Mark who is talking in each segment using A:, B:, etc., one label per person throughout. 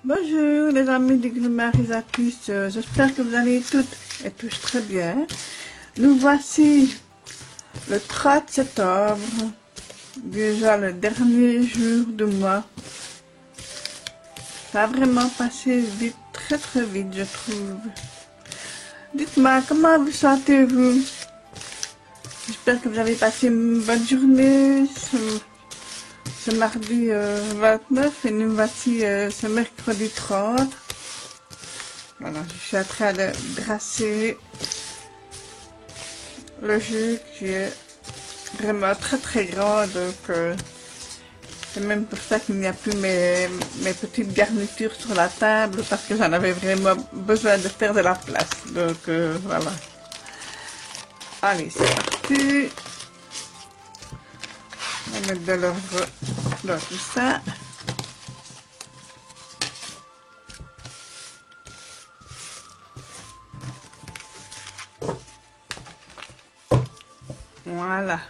A: Bonjour les amis du groupe Marisatus, j'espère que vous allez toutes et tous très bien. Nous voici le 30 septembre, déjà le dernier jour du mois. Ça a vraiment passé vite, très très vite je trouve. Dites-moi, comment vous sentez-vous? J'espère que vous avez passé une bonne journée ce mardi 29 et nous voici ce mercredi 30. Voilà, je suis en train de brasser le jus qui est vraiment très très grand, donc c'est même pour ça qu'il n'y a plus mes petites garnitures sur la table parce que j'en avais vraiment besoin de faire de la place. Donc voilà. Allez, c'est parti. On va mettre de l'ordre dans tout ça. Voilà.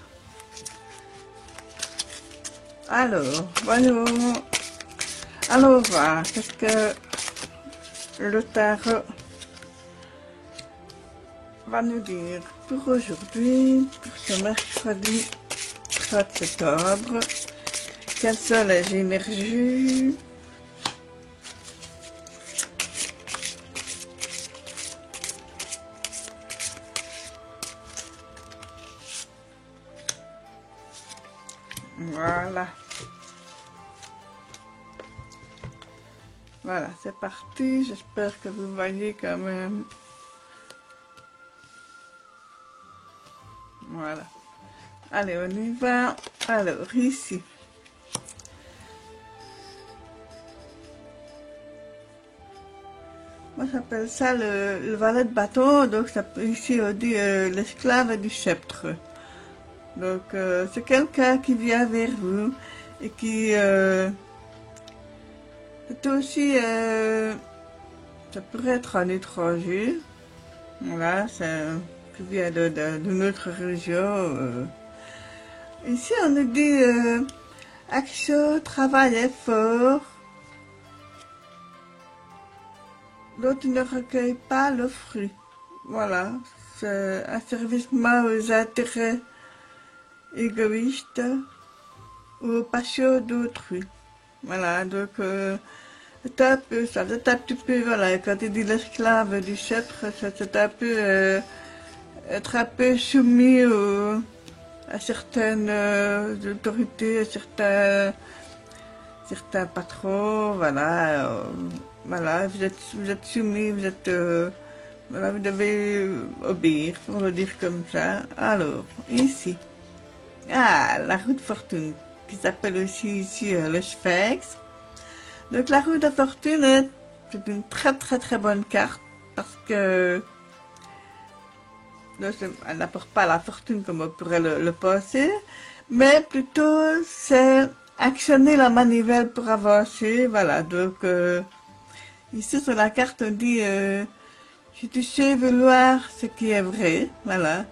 A: Alors, voyons. Alors, voilà, qu'est-ce que le tarot va nous dire pour aujourd'hui, pour ce mercredi 30 septembre. Quelles sont les énergies? Voilà. Voilà, c'est parti. J'espère que vous voyez quand même. Voilà. Allez, on y va. Alors, ici. Moi, j'appelle ça le valet de bâton. Donc, ça, ici, on dit l'esclave du sceptre. Donc, c'est quelqu'un qui vient vers vous et qui... c'est aussi... ça pourrait être un étranger. Voilà, c'est qui vient d'une autre région. Ici, on nous dit action, travail, effort. L'autre ne recueille pas le fruit. Voilà, c'est un servicement aux intérêts égoïstes ou aux passions d'autrui. Voilà, donc c'est un peu ça, c'est un petit peu, voilà, quand il dit l'esclave du sceptre, c'est un peu être un peu soumis à certaines autorités, à certains patrons, voilà, voilà, vous êtes soumis, vous êtes, voilà, vous devez obéir, pour le dire comme ça. Alors, ici, la roue de fortune, qui s'appelle aussi ici le Sphinx. Donc la roue de fortune, c'est une très très très bonne carte, parce que elle n'apporte pas la fortune comme on pourrait le penser, mais plutôt c'est actionner la manivelle pour avancer, voilà, donc ici sur la carte on dit si tu sais vouloir ce qui est vrai, voilà,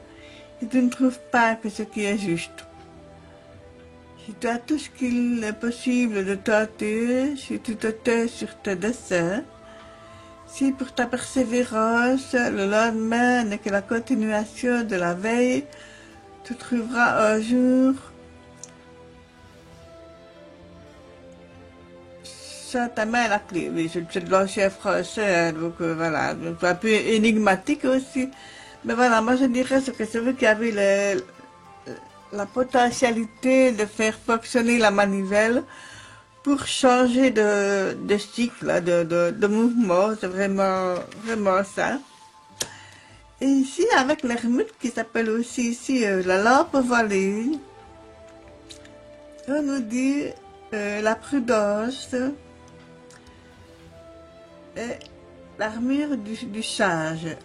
A: si tu ne trouves pas que ce qui est juste, si tu as tout ce qu'il est possible de tenter, si tu te tais sur tes desseins, si pour ta persévérance, le lendemain n'est que la continuation de la veille, tu trouveras un jour ça ta main à la clé. Oui, c'est de l'ancien français, hein, donc voilà, donc un peu énigmatique aussi. Mais voilà, moi je dirais que c'est vous qui avez la potentialité de faire fonctionner la manivelle pour changer de cycle, de mouvement, c'est vraiment, vraiment ça. Et ici, avec l'ermite qui s'appelle aussi ici la lampe voilée, on nous dit la prudence et l'armure du sage.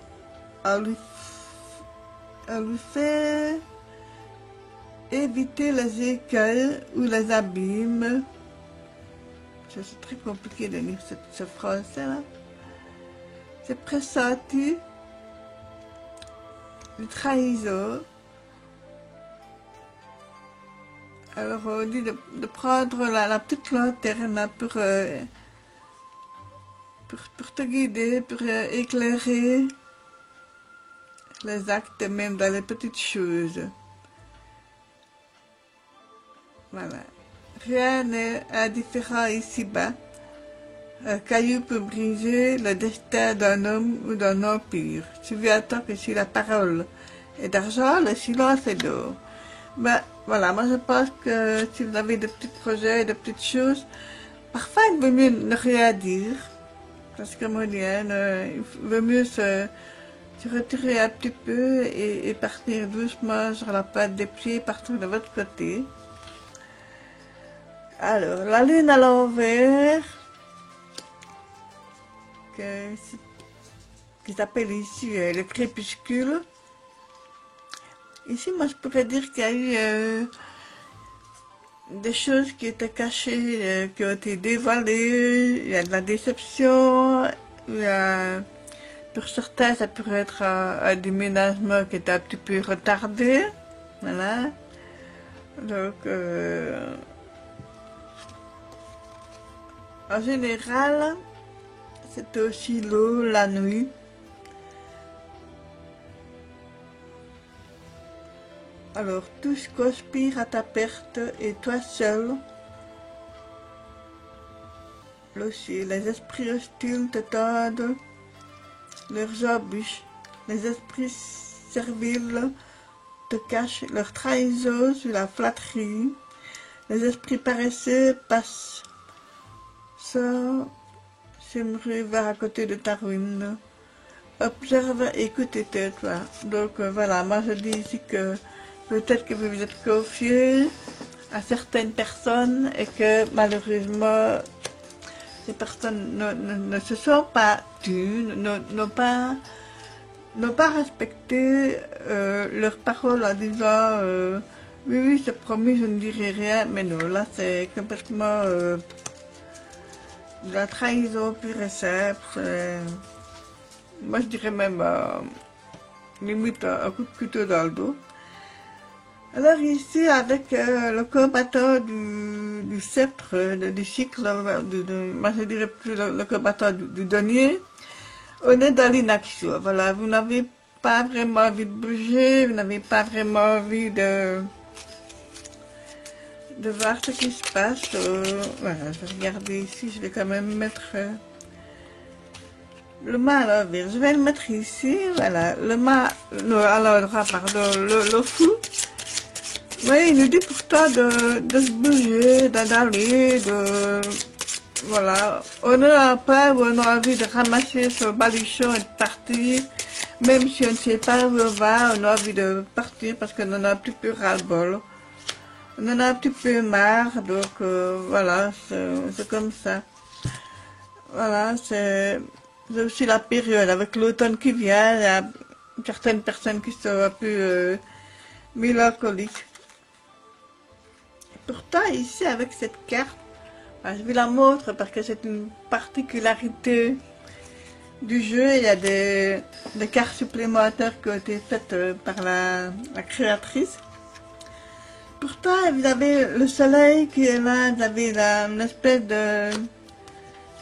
A: On lui fait éviter les écueils ou les abîmes. C'est très compliqué de lire ce français-là. C'est pressenti. De trahison. Alors on dit de prendre la petite lanterne pour pour te guider, pour éclairer les actes, même dans les petites choses. Voilà. Rien n'est indifférent ici-bas. Un caillou peut briser le destin d'un homme ou d'un empire. Souviens-toi que si la parole est d'argent, le silence est d'or. Ben, voilà, moi je pense que si vous avez de petits projets, de petites choses, parfois il vaut mieux ne rien dire. Parce que moi, il vaut mieux se retirer un petit peu et partir doucement sur la patte des pieds, partir de votre côté. Alors, la lune à l'envers, qui s'appelle ici le crépuscule. Ici, moi, je pourrais dire qu'il y a eu des choses qui étaient cachées, qui ont été dévoilées, il y a de la déception, pour certains, ça pourrait être un déménagement qui était un petit peu retardé, voilà. Donc, en général, c'est aussi l'eau, la nuit. Alors, tous conspirent à ta perte et toi seul. Aussi, les esprits hostiles te tendent leurs embûches. Les esprits serviles te cachent leur trahison sous la flatterie. Les esprits paresseux passent sans s'aimerait vers à côté de ta ruine. Observe, écoute et tais-toi. Donc voilà, moi je dis ici que peut-être que vous vous êtes confié à certaines personnes et que malheureusement ces personnes ne se sont pas tues, n'ont pas respecté leurs paroles en disant oui, oui, c'est promis, je ne dirai rien, mais non, là c'est complètement de la trahison pure et simple. Moi je dirais même limite un coup de couteau dans le dos. Alors ici, avec le combattant du sceptre, du cycle, moi je dirais plus le combattant du denier, on est dans l'inaction. Voilà, vous n'avez pas vraiment envie de bouger, vous n'avez pas vraiment envie de voir ce qui se passe. Voilà, je vais regarder ici, je vais quand même mettre le mât à l'envers. Je vais le mettre ici, voilà, le mât à l'endroit, pardon, le fou. Oui, il nous dit pourtant de se bouger, d'aller, voilà. On a peur ou on a envie de ramasser son baluchon et de partir. Même si on ne sait pas où on va, on a envie de partir parce qu'on en a un petit peu ras-le-bol. On en a un petit peu marre, donc voilà, c'est comme ça. Voilà, c'est aussi la période. Avec l'automne qui vient, il y a certaines personnes qui sont un peu mélancoliques. Pourtant, ici, avec cette carte, je vous la montre parce que c'est une particularité du jeu. Il y a des cartes supplémentaires qui ont été faites par la créatrice. Pourtant, vous avez le soleil qui est là, vous avez une espèce de...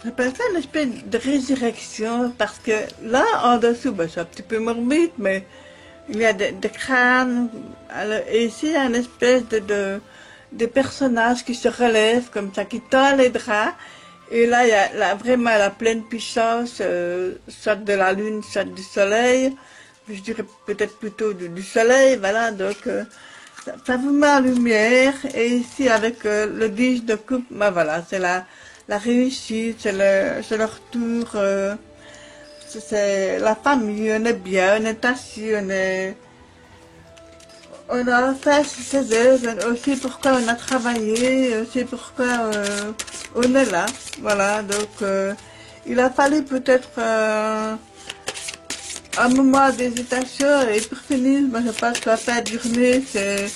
A: J'appelle ça une espèce de résurrection parce que là, en dessous, c'est un petit peu morbide, mais il y a des crânes. Alors, et ici, il y a une espèce de personnages qui se relèvent comme ça, qui tendent les draps. Et là, il y a vraiment la pleine puissance, soit de la lune, soit du soleil. Je dirais peut-être plutôt du soleil, voilà. Donc, ça vous met en lumière. Et ici, avec le 10 de coupe, voilà, c'est la réussite, c'est le retour. C'est la famille, on est bien, on est assis, on a fait ses œuvres, aussi pourquoi on a travaillé, aussi pourquoi on est là. Voilà, donc il a fallu peut-être un moment d'hésitation et pour finir, moi je pense que la fin de journée, c'est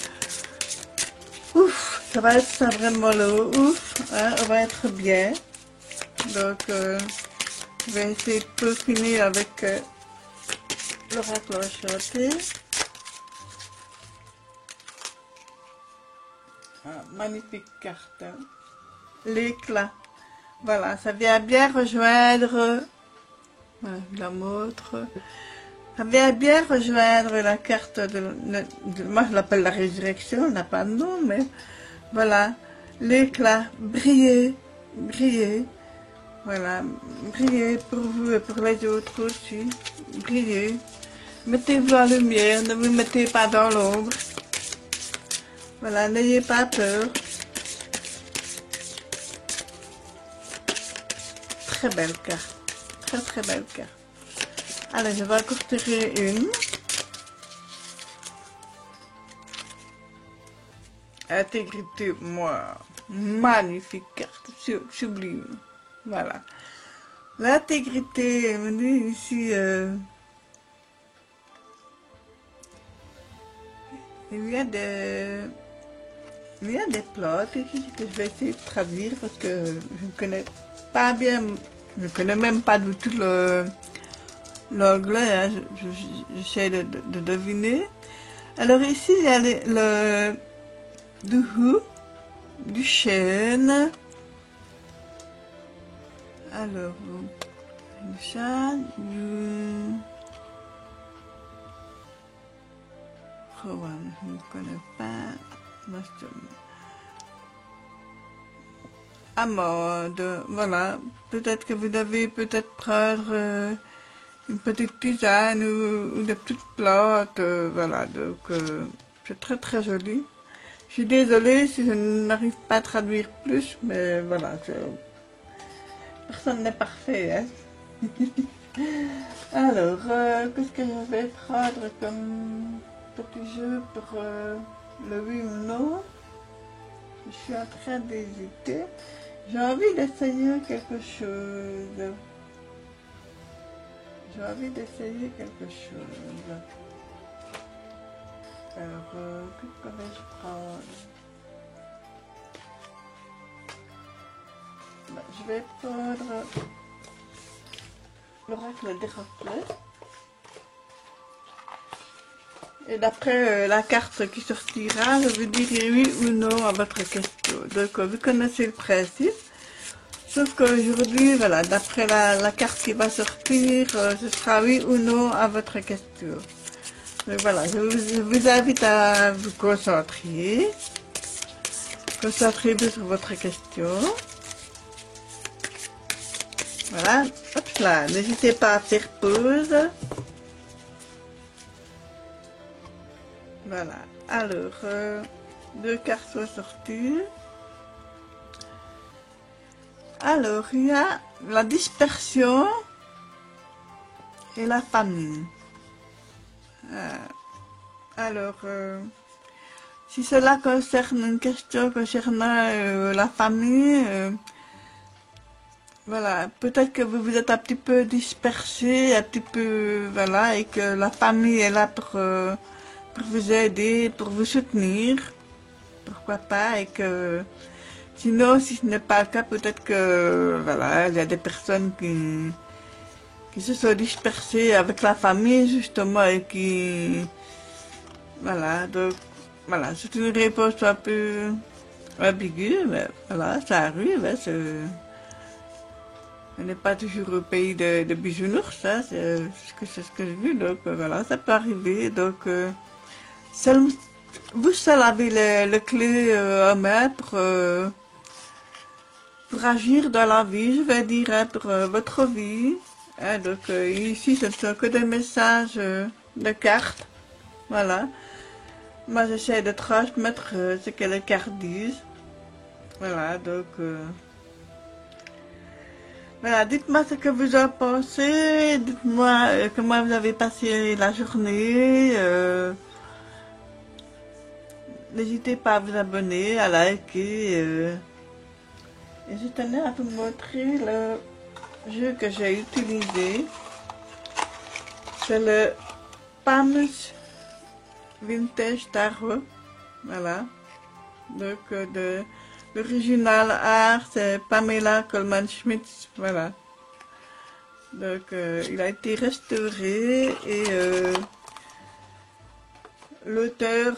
A: ouf, ça va être ça vraiment le ouf, hein, on va être bien. Donc je vais essayer de finir avec l'oracle enchanté. Ah, magnifique carte, hein. L'éclat. Voilà, ça vient bien rejoindre, je la montre, ça vient bien rejoindre la carte moi je l'appelle la résurrection, elle n'a pas de nom, mais voilà, l'éclat, briller, briller, voilà, briller pour vous et pour les autres aussi, briller. Mettez-vous en lumière, ne vous mettez pas dans l'ombre. Voilà, n'ayez pas peur. Très belle carte. Très très belle carte. Allez, je vais encore tirer une. Intégrité, moi. Magnifique carte. Sublime. Voilà. L'intégrité, on dit ici... il y a des plantes ici que je vais essayer de traduire parce que je ne connais pas bien, je ne connais même pas du tout l'anglais, hein. J'essaie de deviner. Alors ici, il y a du hou, du chêne, alors, du chêne, du... Oh, ouais, je ne connais pas. Amande, voilà. Peut-être que vous devez peut-être prendre une petite tisane ou des petites plantes, voilà. Donc, c'est très très joli. Je suis désolée si je n'arrive pas à traduire plus, mais voilà. Personne n'est parfait, hein. Alors, qu'est-ce que je vais prendre comme petit jeu pour le oui ou non? Je suis en train d'hésiter. J'ai envie d'essayer quelque chose. J'ai envie d'essayer quelque chose. Alors, que vais-je prendre? Je vais prendre l'oracle d'Héraclès. Et d'après la carte qui sortira, je vous dirai oui ou non à votre question. Donc, vous connaissez le principe. Sauf qu'aujourd'hui, voilà, d'après la carte qui va sortir, ce sera oui ou non à votre question. Donc voilà, je vous invite à vous concentrer. Concentrez-vous sur votre question. Voilà, hop là, n'hésitez pas à faire pause. Voilà, alors, deux cartes sont sorties. Alors, il y a la dispersion et la famine. Alors, si cela concerne une question concernant la famille, voilà, peut-être que vous vous êtes un petit peu dispersé, un petit peu, voilà, et que la famille est là pour vous aider, pour vous soutenir, pourquoi pas, et que sinon, si ce n'est pas le cas, peut-être que, voilà, il y a des personnes qui se sont dispersées avec la famille, justement, et qui, voilà, donc, voilà, c'est une réponse un peu ambiguë, mais voilà, ça arrive, hein, on n'est pas toujours au pays de bisounours, hein, c'est ce que j'ai vu, donc voilà, ça peut arriver, donc, vous seul avez le clé en main pour agir dans la vie, je vais dire, hein, pour votre vie. Hein, donc ici, ce ne sont que des messages de cartes. Voilà. Moi, j'essaie de transmettre ce que les cartes disent. Voilà, donc... voilà, dites-moi ce que vous en pensez. Dites-moi comment vous avez passé la journée. N'hésitez pas à vous abonner, à liker. Et je tenais à vous montrer le jeu que j'ai utilisé. C'est le Palms Vintage Tarot. Voilà. Donc, de l'original art, c'est Pamela Colman-Schmitz. Voilà. Donc, il a été restauré et l'auteur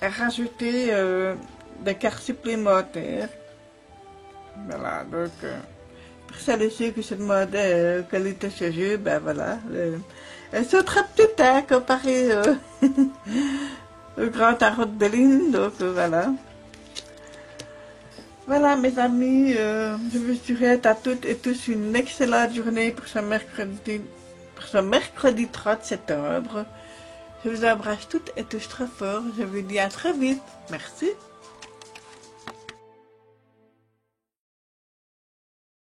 A: a rajouté des cartes supplémentaires. Voilà, donc, pour celles qui se demandaient quelle était ce jeu, ben voilà. Elles sont très petites, hein, comparées au grand tarot de Béline, donc voilà. Voilà, mes amis, je vous souhaite à toutes et tous une excellente journée pour ce mercredi 30 septembre. Je vous embrasse toutes et tous très fort. Je vous dis à très vite. Merci.